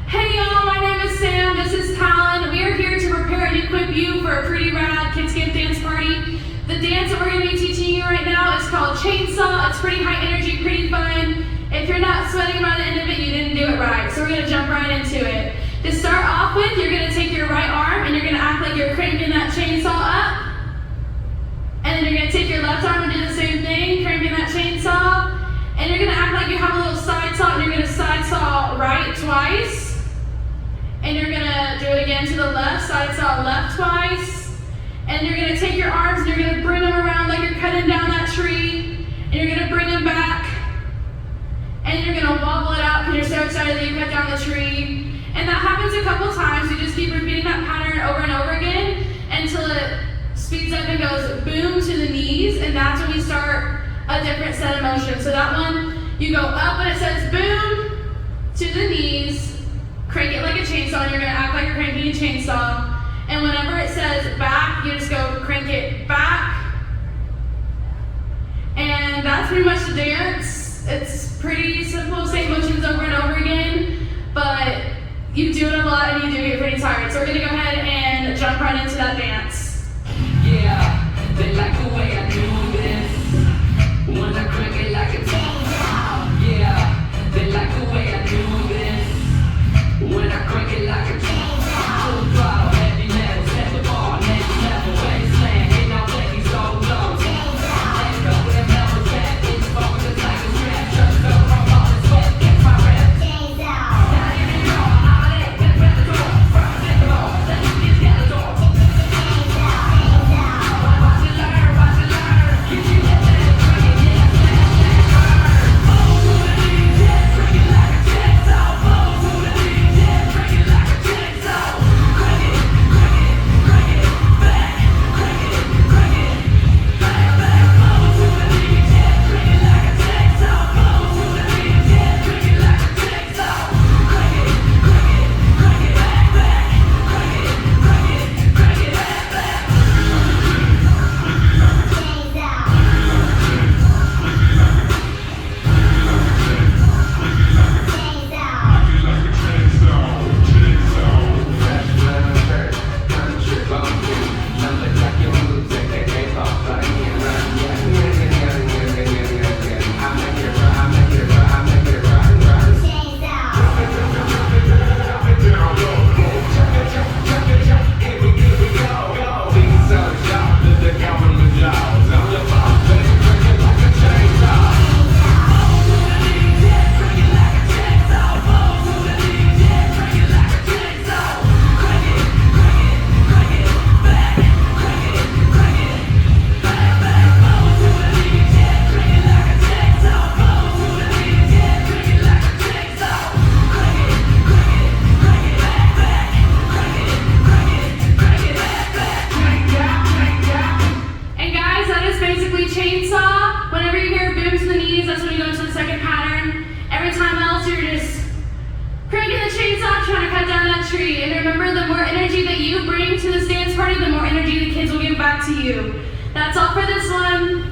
Hey y'all, my name is Sam, this is Talon. We are here to prepare and equip you for a pretty rad Kids Camp dance party. The dance that we're going to be teaching you right now is called Chainsaw. It's pretty high energy, pretty fun. If you're not sweating by the end of it, you didn't do it right. So we're going to jump right into it. To start off with, you're going to take your right arm and you're going to act like you're cranking that chainsaw up. And then you're going to take your left arm and do the same thing, cranking that chainsaw. And you're going to act like you have a little side saw and you're going to side saw right twice. And you're going to do it again to the left, side saw left twice. And you're going to take your arms and you're going to bring them around like you're cutting down that tree. And you're going to bring them back. And you're going to wobble it out because you're so excited that you cut down the tree. And that happens a couple times. You just keep repeating that pattern over and over again until it speeds up and goes boom to the knees. And that's when we start a different set of motion. So that one, you go up when it says boom to the knees. Crank it like a chainsaw, and you're going to act like you're cranking a chainsaw. And whenever it says back, you just go crank it back. And that's pretty much the dance. It's pretty simple, same motions over and over again, but you do it a lot and you do get pretty tired. So we're going to go ahead and jump right into that dance. Yeah, they like the way I do this. When I crank it like a chainsaw. Yeah, they like the way I do this. When I crank it like a chainsaw. Full throttle, heavy metal, set the bar, next level, wasteland, ain't no taking so low. Let's go with them metal trap, it's focused like a strap. Just go from all the sweat, get my rep. Chainsaw. Now you can go, all that, get ready to go. First and go, let me just get the door. Chainsaw. Watch it learn, watch it learn. Get you that metal, crank it, yeah, smash, smash, burn. Boom to the knees, yeah, crank it like a chainsaw. Boom to the knees, yeah, crank it like a chainsaw. Crank it, back, crank it, back, back. Boom to the knees, yeah, crank it like a chainsaw. Boom to the knees, yeah, crank it like a chainsaw. Crank it, back, back. Crank it, back, back. Chainsaw. Whenever you hear boom to the knees, that's when you go into the second pattern. Every time else, you're just cranking the chainsaw, trying to cut down that tree. And remember, the more energy that you bring to this dance party, the more energy the kids will give back to you. That's all for this one.